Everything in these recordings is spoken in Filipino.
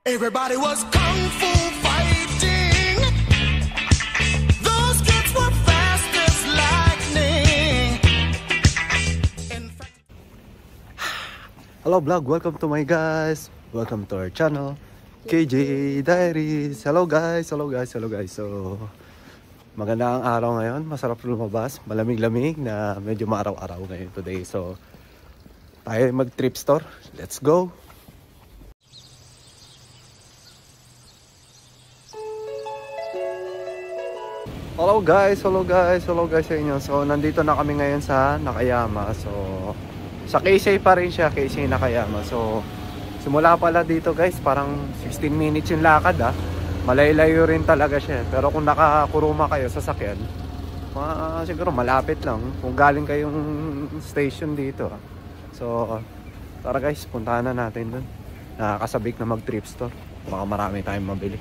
Everybody was kung fu fighting. Those kids were fast as lightning. Hello vlog, welcome to my guys. Welcome to our channel, KJ Diaries. Hello guys. So, maganda ang araw ngayon. Masarap lumabas. Malamig-lamig na medyo maaraw-araw ngayon today. So, tayo mag-trip store. Let's go! Hello guys sa inyo. So nandito na kami ngayon sa Nakayama. So sa Keisei pa rin siya, Keisei Nakayama. So simula pala dito guys, parang 16 minutes yung lakad Malaylayo rin talaga siya. Pero kung nakakuruma kayo sa sakyan, siguro malapit lang kung galing kayong station dito So tara guys, puntahan na natin dun. Nakakasabik na mag trip store. Baka marami tayong mabili.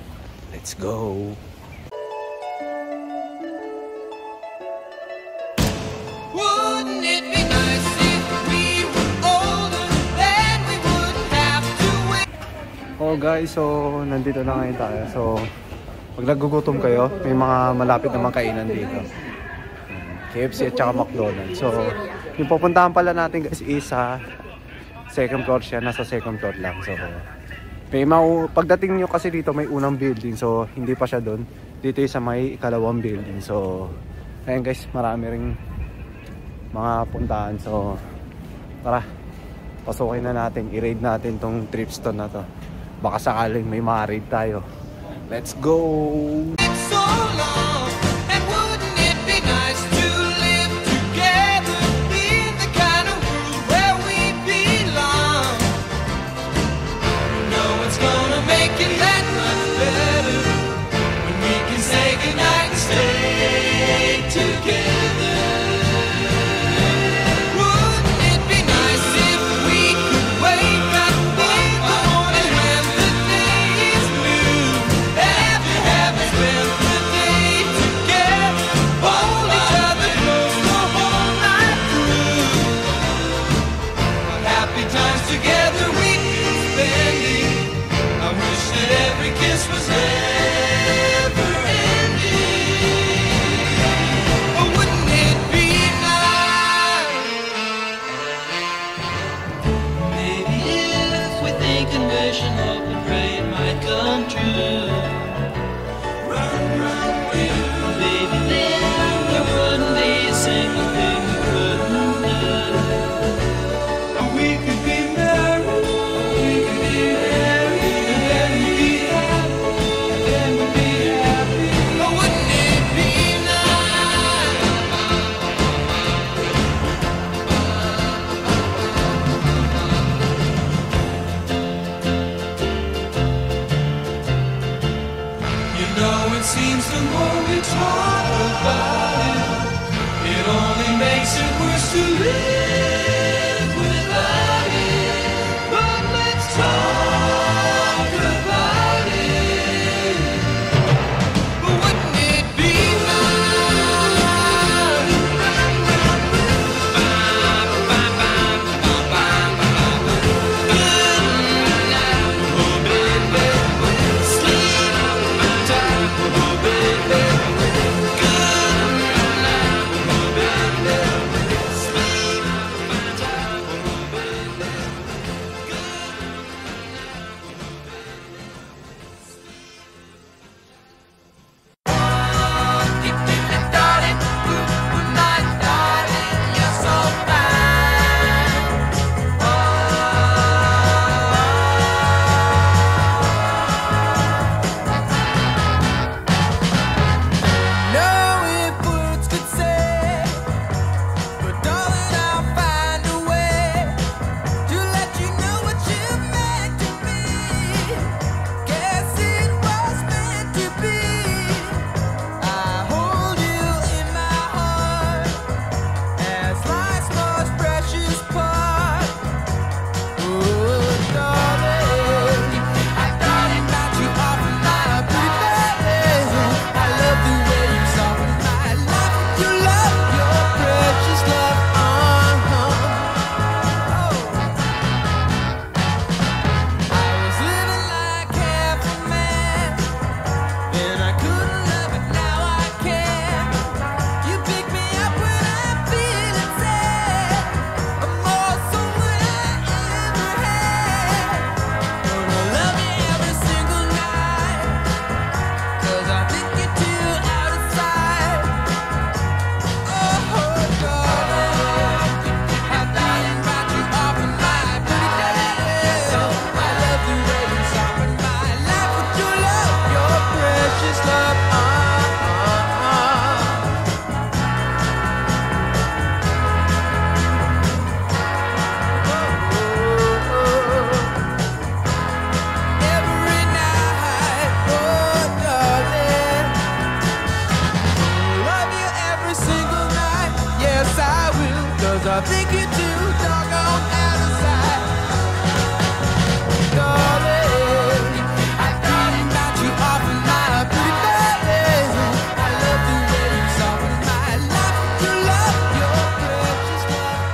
Let's go! Oh guys, so nandito na ngayon tayo. So pag nagugutom kayo, may mga malapit na mga kainan dito. KFC at saka McDonald's. So yung pupuntahan pala natin guys is second floor siya. Nasa second floor lang. So may pagdating nyo kasi dito may unang building. So hindi pa siya doon. Dito yung sa may ikalawang building. So ayun guys, marami ring mga puntahan. So tara, pasukin na natin. I-raid natin tong trip store na to. Baka sakaling may ma-raid tayo. Let's go! It's so long, and wouldn't it be nice to live together in the kind of world where we belong? You know it's gonna make it that much better when we can say goodnight and stay together. Wouldn't it be nice if we could wake up in the morning when the day is new, after having spent the day together, hold each other close the whole night through. What happy times together we've been spending. I wish that every kiss was never ending. Oh, wouldn't it be nice? Maybe if we think and wish and hope and pray it might come true. Run, run, baby, then there wouldn't be a single thing we couldn't do. We could be married, and then we'd be happy, Oh, wouldn't it be nice? You know, it seems the more we talk about it only makes it worse to live without it. But let's talk about it. But wouldn't it be nice? I'll take you to doggone out of sight. Darling, I can't knock you off of my pretty baby. I love the way you soften my life. To love your precious love.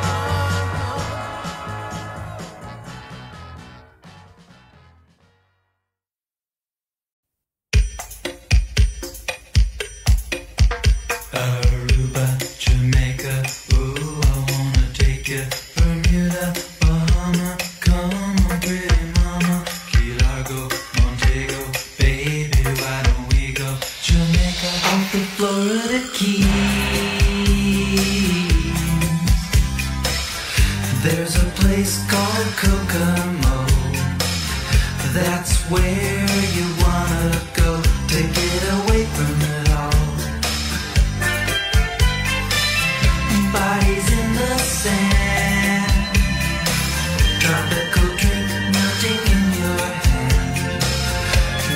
Aruba, Jamaica, ooh, I wanna take you. Bermuda, Bahama, come on, pretty mama. Key Largo, Montego, baby, why don't we go? Jamaica, off the Florida Keys. There's a place called Kokomo. That's where you wanna go to get away from it all. Bodies in the sand, tropical drink melting in your hand.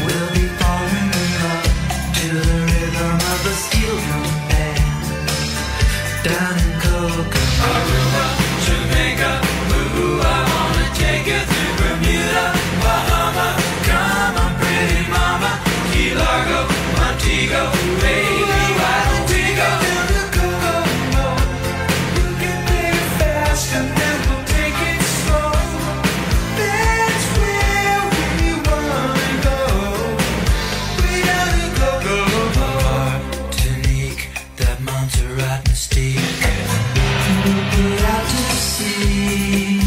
We'll be falling in love to the rhythm of a steel drum band. Down in Kokomo, Aruba, Jamaica, ooh, I wanna take you through Bermuda, Bahama, come on, pretty mama, Key Largo, Montego, baby, why don't we go down to Kokomo? We'll get there fast and then we'll take it slow. That's where we wanna go. Way down in Kokomo. Martinique, that Montserrat mystique. We'll get out to sea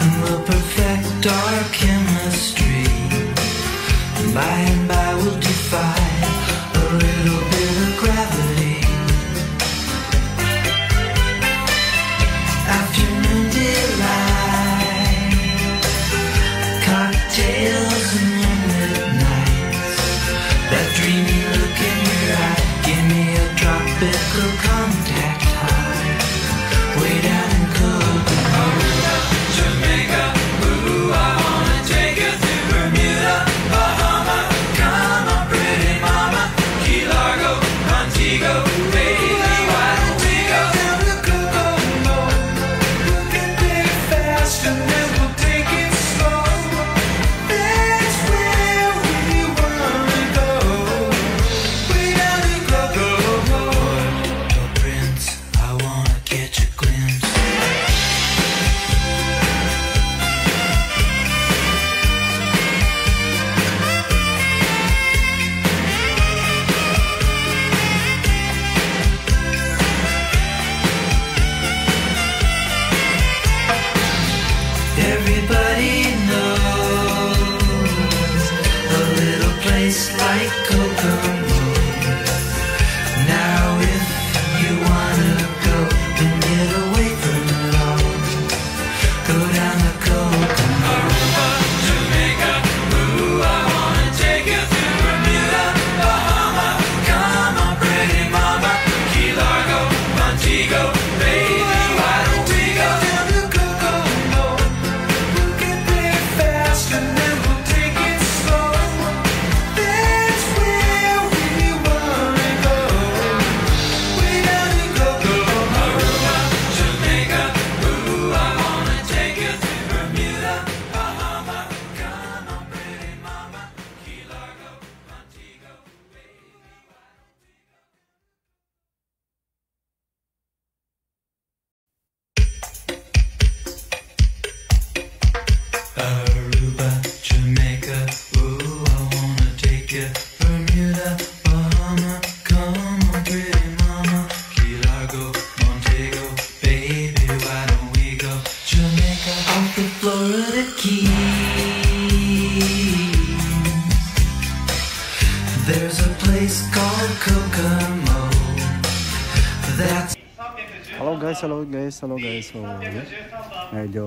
and we'll perfect our chemistry. By and by we'll defy a little bit of gravity. Afternoon delight, cocktails and moonlit nights. That dreamy look in your eye, give me a tropical contact high. Way down in Kokomo, Aruba, Jamaica, ooh, I wanna take you through Bermuda, Bahama, come on, pretty mama, Key Largo, Montego, baby, why don't we go down to Kokomo? We'll get there fast and then we'll take it slow. That's where we wanna go. Way down in Kokomo. Puerto Prince, I wanna catch a glimpse. Everybody knows a little place like Kokomo. Now if you wanna go and get away from it all, go down to Kokomo. Aruba, Jamaica, ooh, I wanna take you through Bermuda, Bahama, come on, pretty mama, Key Largo, Montego, baby, why don't we go down to Kokomo? We'll get there fast and then we'll take it slow. That's where we wanna go. Way down in Kokomo, Aruba, Jamaica, ooh, I wanna take you through Bermuda, Bahama, come on, pretty mama, Key Largo, Montego, baby, why don't we go? Aruba, Jamaica, ooh, I wanna take you. Bermuda, Bahama, come on, pretty mama, Key Largo, Montego, baby, why don't we go? Jamaica, off the Florida Keys. There's a place called Kokomo. That's Hello guys. So, yeah. Medyo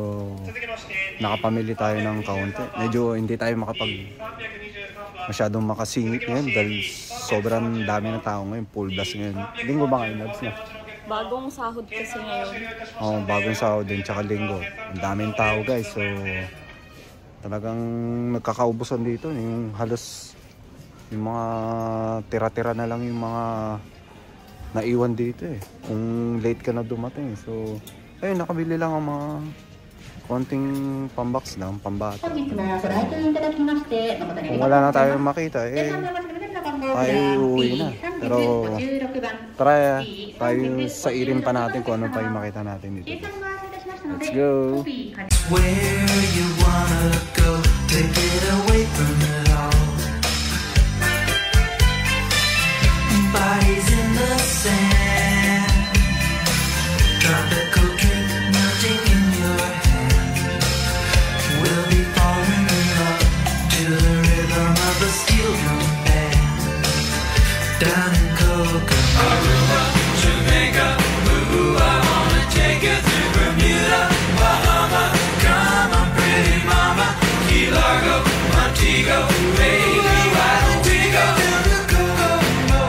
nakapamili tayo ng kaunti. Medyo hindi tayo masyadong makasingit ngayon dahil sobrang dami ng tao ngayon. Full blast ngayon. Linggo ba ngayon, Nabs, na? Bagong sahod kasi ngayon. Oo, bagong sahod din, tsaka linggo. Ang daming tao guys. So, talagang nagkakaubusan dito. Yung halos, yung mga tira-tira na lang yung mga naiwan dito eh. Kung late ka na dumating. So, ayun, nakabili lang ang mga konting pambox lang, pambata. 本日もご来店いただきまして誠にあり Kung がとうございます。 wala na tayong makita, eh, tayo uuwi na. Pero, try tayo sa irin pa natin kung ano pa yung makita natin dito. Let's go! Where you wanna go to get away from it all? Bodies in the sand, tropical drink melting in your hand. We'll be falling in love to the rhythm of a steel drum band. Down in Kokomo, Jamaica, ooh, I wanna take you through Bermuda, Bahama. Come on, pretty mama, Key Largo, Montego, baby, why don't we go down to Kokomo?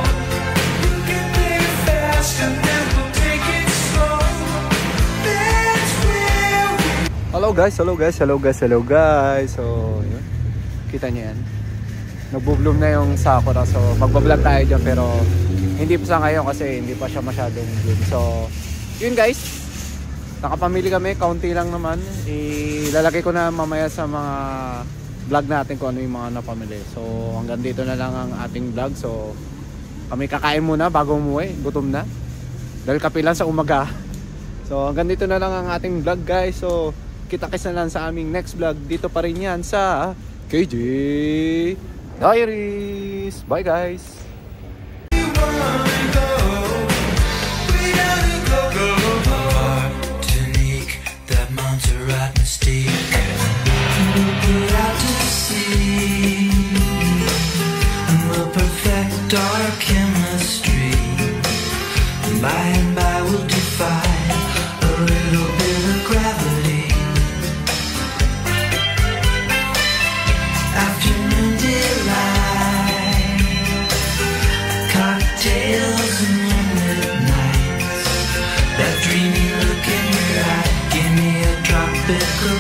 We'll get there fast and then we'll take it slow. That's where we Hello guys, hello guys, hello guys, hello guys. So, yun. Kita niyo yan. Nagbo-bloom na yung sakura. So, magbablog tayo dyan pero hindi pa sa ngayon kasi hindi pa siya masyadong bloom. So, yun guys. Nakapamili kami, kaunti lang naman. Ilalagay ko na mamaya sa mga vlog natin kung ano yung mga napamili. So, hanggang dito na lang ang ating vlog. So, kami kakain muna bago umuwi. Gutom na. Dahil kape lang sa umaga. So, hanggang dito na lang ang ating vlog guys. So, kita-kits na lang sa aming next vlog. Dito pa rin yan sa KJ Diaries. Bye guys! Martinique, that Montserrat mystique. We'll put out to sea, and we'll perfect our chemistry. By and by we'll defy a little bit of gravity. Afternoon delight, cocktails and moonlit nights. That dreamy look in your eye, give me a tropical